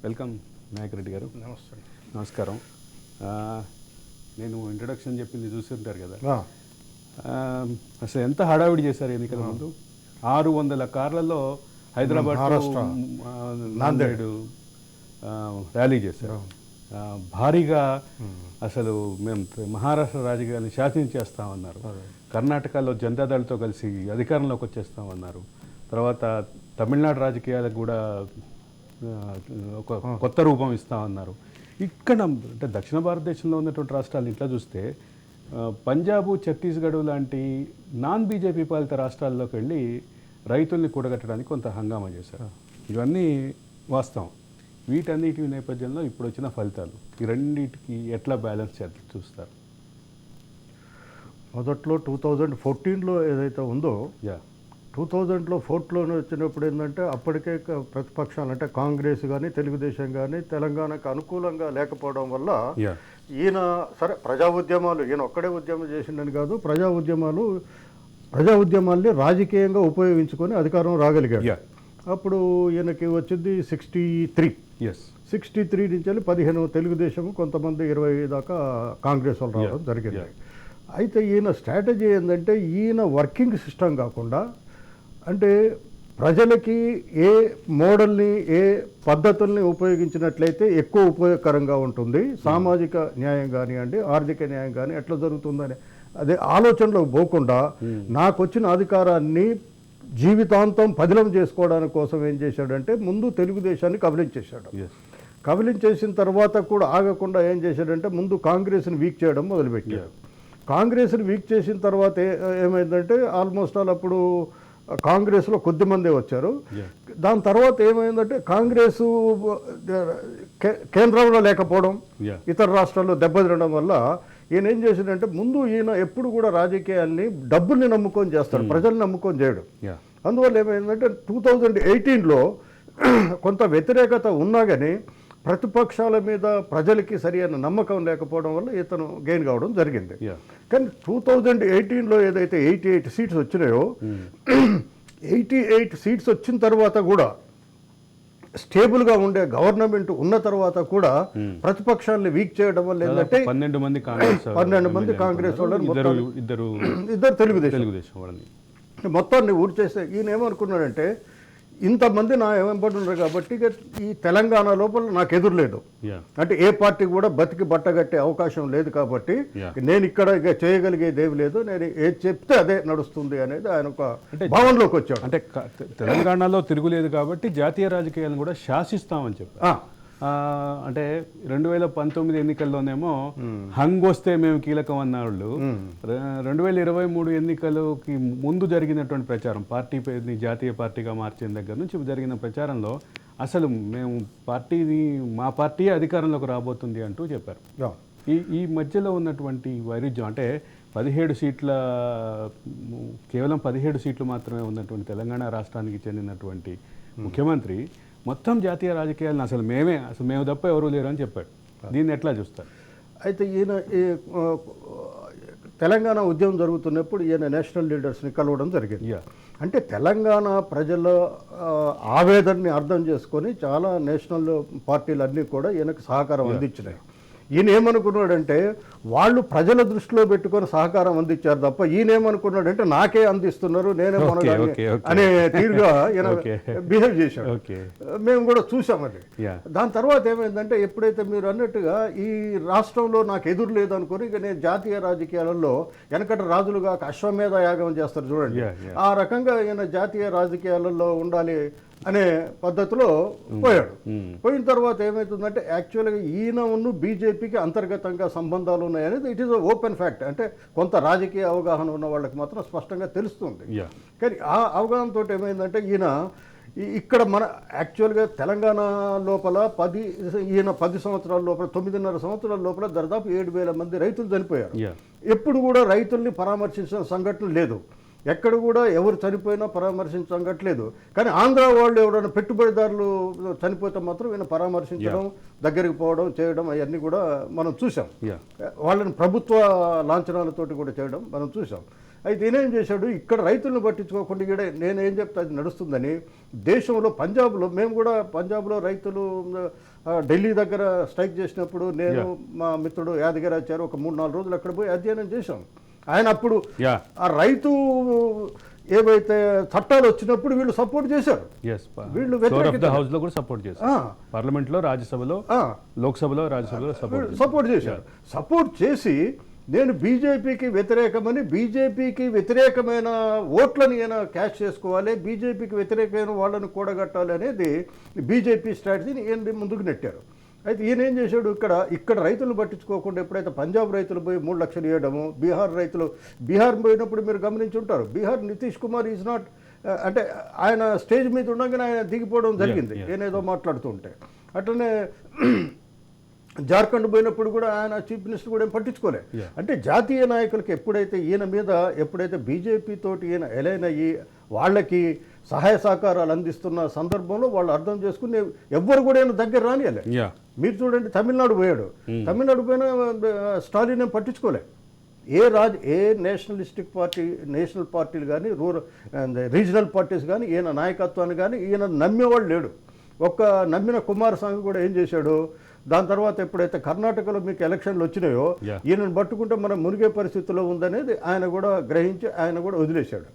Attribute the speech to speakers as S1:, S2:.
S1: Welcome Naik Reddy గారు.
S2: నమస్తే.
S1: నమస్కారం. నేను ఇంట్రడక్షన్ చెప్పింది చూస్తుంటారు కదా. అసలు ఎంత హడావిడి చేశారు ఎన్నికల ముందు. 600 కార్లలో హైదరాబాద్ నాందేడు ర్యాలీ చేశారు. భారీగా అసలు మేము మహారాష్ట్ర రాజకీయాన్ని శాసించేస్తామన్నారు. కర్ణాటకలో జనతాదళ్తో కలిసి అధికారంలోకి వచ్చేస్తామన్నారు. తర్వాత తమిళనాడు రాజకీయాలకు కూడా ఒక కొత్త రూపం ఇస్తామన్నారు. ఇక్కడ అంటే దక్షిణ భారతదేశంలో ఉన్నటువంటి రాష్ట్రాలు ఇట్లా చూస్తే పంజాబు, ఛత్తీస్గఢ్ లాంటి నాన్ బీజేపీ పాలిత రాష్ట్రాల్లోకి వెళ్ళి రైతుల్ని కూడగట్టడానికి కొంత హంగామా చేశారు. ఇవన్నీ వాస్తవం. వీటన్నిటి నేపథ్యంలో ఇప్పుడు వచ్చిన ఫలితాలు ఈ రెండింటికి ఎట్లా బ్యాలెన్స్ చూస్తారు?
S2: మొదట్లో 2014లో ఏదైతే ఉందో 2000లో ఫోర్త్లోనే వచ్చినప్పుడు ఏంటంటే అప్పటికే ప్రతిపక్షాలు అంటే కాంగ్రెస్ కానీ తెలుగుదేశం కానీ తెలంగాణకు అనుకూలంగా లేకపోవడం వల్ల ఈయన సరే ప్రజా ఉద్యమాలు ఈయన ఒక్కడే ఉద్యమం చేసిండని కాదు, ప్రజా ఉద్యమాల్ని రాజకీయంగా ఉపయోగించుకొని అధికారం రాగలిగాడు. అప్పుడు ఈయనకి వచ్చింది 63 నుంచి వెళ్ళి 15 తెలుగుదేశం, కొంతమంది 20 దాకా కాంగ్రెస్ వాళ్ళు రావడం జరిగింది. అయితే ఈయన స్ట్రాటజీ ఏంటంటే ఈయన వర్కింగ్ సిస్టమ్ కాకుండా అంటే ప్రజలకి ఏ మోడల్ని ఏ పద్ధతుల్ని ఉపయోగించినట్లయితే ఎక్కువ ఉపయోగకరంగా ఉంటుంది, సామాజిక న్యాయం కానివ్వండి ఆర్థిక న్యాయం కానీ ఎట్లా జరుగుతుందని అదే ఆలోచనలో పోకుండా నాకు వచ్చిన అధికారాన్ని జీవితాంతం పదిలం చేసుకోవడానికి కోసం ఏం చేశాడంటే ముందు తెలుగుదేశాన్ని కబలించేశాడు. కబలించేసిన తర్వాత కూడా ఆగకుండా ఏం చేశాడంటే ముందు కాంగ్రెస్ని వీక్ చేయడం మొదలుపెట్టాడు. కాంగ్రెస్ని వీక్ చేసిన తర్వాత ఏమైందంటే ఆల్మోస్ట్ ఆల్ అప్పుడు కాంగ్రెస్లో కొద్దిమందే వచ్చారు. దాని తర్వాత ఏమైందంటే కాంగ్రెస్ కేంద్రంలో లేకపోవడం, ఇతర రాష్ట్రాల్లో దెబ్బతినడం వల్ల ఈయన ఏం చేశాడంటే ముందు ఈయన ఎప్పుడు కూడా రాజకీయాల్ని డబ్బుల్ని నమ్ముకొని చేస్తాడు, ప్రజల్ని నమ్ముకొని చేయడు. అందువల్ల ఏమైందంటే 2018లో కొంత వ్యతిరేకత ఉన్నా కానీ ప్రతిపక్షాల మీద ప్రజలకి సరైన నమ్మకం లేకపోవడం వల్ల ఇతను గెయిన్ కావడం జరిగింది. కానీ 2018లో ఏదైతే 88 సీట్స్ వచ్చినాయో 88 సీట్స్ వచ్చిన తర్వాత కూడా స్టేబుల్గా ఉండే గవర్నమెంట్ ఉన్న తర్వాత కూడా ప్రతిపక్షాలని వీక్ చేయడం వల్ల ఏంటంటే 12 మంది కాంగ్రెస్ వాళ్ళని ఇద్దరు తెలుగుదేశం వాళ్ళని మొత్తాన్ని ఊరి చేస్తే ఈయన ఏమనుకున్నాడంటే ఇంతమంది నా వెంబడున్నారు కాబట్టి ఈ తెలంగాణ లోపల నాకు ఎదురులేదు, అంటే ఏ పార్టీ కూడా బతికి బట్టగట్టే అవకాశం లేదు కాబట్టి నేను ఇక్కడ ఇక చేయగలిగేది ఏమి లేదు, నేను ఏది చెప్తే అదే నడుస్తుంది అనేది ఆయన ఒక భావనలోకి వచ్చాడు.
S1: అంటే తెలంగాణలో తిరుగులేదు కాబట్టి జాతీయ రాజకీయాలను కూడా శాసిస్తామని చెప్పారు. అంటే 2019 ఎన్నికల్లోనేమో హంగ్ వస్తే మేము కీలకం అన్న వాళ్ళు 2023 ఎన్నికలకి ముందు జరిగినటువంటి ప్రచారం పార్టీ పేరుని జాతీయ పార్టీగా మార్చిన దగ్గర నుంచి జరిగిన ప్రచారంలో అసలు మేము మా పార్టీ అధికారంలోకి రాబోతుంది అంటూ చెప్పారు. ఈ మధ్యలో ఉన్నటువంటి వైరుధ్యం అంటే కేవలం 17 సీట్లు మాత్రమే ఉన్నటువంటి తెలంగాణ రాష్ట్రానికి చెందినటువంటి ముఖ్యమంత్రి మొత్తం జాతీయ రాజకీయాలను అసలు మేము తప్ప ఎవరూ లేరు అని చెప్పాడు. దీన్ని ఎట్లా చూస్తారు?
S2: అయితే ఈయన తెలంగాణ ఉద్యమం జరుగుతున్నప్పుడు ఈయన నేషనల్ లీడర్స్ని కలవడం జరిగింది. అంటే తెలంగాణ ప్రజల ఆవేదనని అర్థం చేసుకొని చాలా నేషనల్ పార్టీలన్నీ కూడా ఈయనకు సహకారం అందించినాయి. ఈయన ఏమనుకున్నాడంటే వాళ్ళు ప్రజల దృష్టిలో పెట్టుకొని సహకారం అందించారు తప్ప ఈయన ఏమనుకున్నాడంటే నాకే అందిస్తున్నారు నేనే అనే తీరుగా ఈయన బిహేవ్ చేశాడు. మేము కూడా చూసాం అది. దాని తర్వాత ఏమైందంటే ఎప్పుడైతే మీరు అన్నట్టుగా ఈ రాష్ట్రంలో నాకు ఎదురు లేదనుకుని ఇక నేను జాతీయ రాజకీయాలలో వెనకట రాజులుగా అశ్వమేధ యాగం చేస్తారు చూడండి, ఆ రకంగా ఈయన జాతీయ రాజకీయాలలో ఉండాలి అనే పద్ధతిలో పోయాడు. పోయిన తర్వాత ఏమవుతుందంటే యాక్చువల్గా ఈయనను బీజేపీకి అంతర్గతంగా సంబంధాలు ఉన్నాయనేది ఇట్ ఈస్ ఓపెన్ ఫ్యాక్ట్. అంటే కొంత రాజకీయ అవగాహన ఉన్న వాళ్ళకి మాత్రం స్పష్టంగా తెలుస్తుంది. కానీ ఆ అవగాహనతో ఏమైందంటే ఇక్కడ మన యాక్చువల్గా తెలంగాణ లోపల ఈయన 10 సంవత్సరాల లోపల 9.5 సంవత్సరాల లోపల దాదాపు 7,000 మంది రైతులు చనిపోయారు. ఎప్పుడు కూడా రైతుల్ని పరామర్శించిన సంఘటన లేదు, ఎక్కడ కూడా ఎవరు చనిపోయినా పరామర్శించగట్లేదు. కానీ ఆంధ్ర వాళ్ళు ఎవరైనా పెట్టుబడిదారులు చనిపోతే మాత్రం ఈయన పరామర్శించడం, దగ్గరికి పోవడం, చేయడం అవన్నీ కూడా మనం చూసాం. వాళ్ళని ప్రభుత్వ లాంఛనాలతోటి కూడా చేయడం మనం చూసాం. అయితే ఈయనేం చేశాడు, ఇక్కడ రైతులను పట్టించుకోకుండా ఇక్కడ నేనేం చెప్తా అది నడుస్తుందని దేశంలో పంజాబ్లో మేము కూడా పంజాబ్లో రైతులు ఢిల్లీ దగ్గర స్ట్రైక్ చేసినప్పుడు నేను మా మిత్రుడు యాదగిరాచారు ఒక 3-4 రోజులు అక్కడ పోయి అధ్యయనం చేశాం. ఆయన అప్పుడు ఆ రైతు ఏవైతే చట్టాలు వచ్చినప్పుడు వీళ్ళు సపోర్ట్ చేశారు, వీళ్ళు
S1: హౌస్ లో కూడా సపోర్ట్ చేశారు, పార్లమెంట్ లో, రాజ్యసభలో, లోక్సభలో, రాజ్యసభలో
S2: సపోర్ట్ చేశారు. సపోర్ట్ చేసి నేను బీజేపీకి వ్యతిరేకమని, బీజేపీకి వ్యతిరేకమైన ఓట్లను ఈయన క్యాష్ చేసుకోవాలి, బీజేపీకి వ్యతిరేకమైన వాళ్ళని కూడగట్టాలి అనేది బీజేపీ స్ట్రాటజీని ఈయన ముందుకు నెట్టారు. అయితే ఈయన ఏం చేశాడు, ఇక్కడ రైతులు పట్టించుకోకుండా ఎప్పుడైతే పంజాబ్ రైతులు పోయి 3 లక్షలు ఇవ్వడము, బీహార్ పోయినప్పుడు మీరు గమనించి ఉంటారు, బీహార్ నితీష్ కుమార్ ఈజ్ నాట్, అంటే ఆయన స్టేజ్ మీద ఉండగానే ఆయన దిగిపోవడం జరిగింది ఏనేదో మాట్లాడుతుంటే. అట్లనే జార్ఖండ్ పోయినప్పుడు కూడా ఆయన చీఫ్ మినిస్టర్ కూడా ఏం పట్టించుకోలే. అంటే జాతీయ నాయకులకి ఎప్పుడైతే బీజేపీ తోటి ఈయన ఎలైన్ అయ్యి వాళ్ళకి సహాయ సహకారాలు అందిస్తున్న సందర్భంలో వాళ్ళు అర్థం చేసుకుని ఎవ్వరు కూడా ఈయన దగ్గర రానియలే. మీరు చూడండి, తమిళనాడు పోయాడు, తమిళనాడు పోయినా స్టాలిన్ ఏం పట్టించుకోలే. ఏ నేషనల్ పార్టీలు కానీ రీజనల్ పార్టీస్ కానీ ఈయన నాయకత్వాన్ని కానీ ఈయన నమ్మేవాళ్ళు లేడు. నమ్మిన కుమారస్వామి కూడా ఏం చేశాడు, దాని తర్వాత ఎప్పుడైతే కర్ణాటకలో మీకు ఎలక్షన్లు వచ్చినాయో ఈయనను పట్టుకుంటే మనం మునిగే పరిస్థితిలో ఉందనేది ఆయన కూడా గ్రహించి ఆయన కూడా వదిలేశాడు.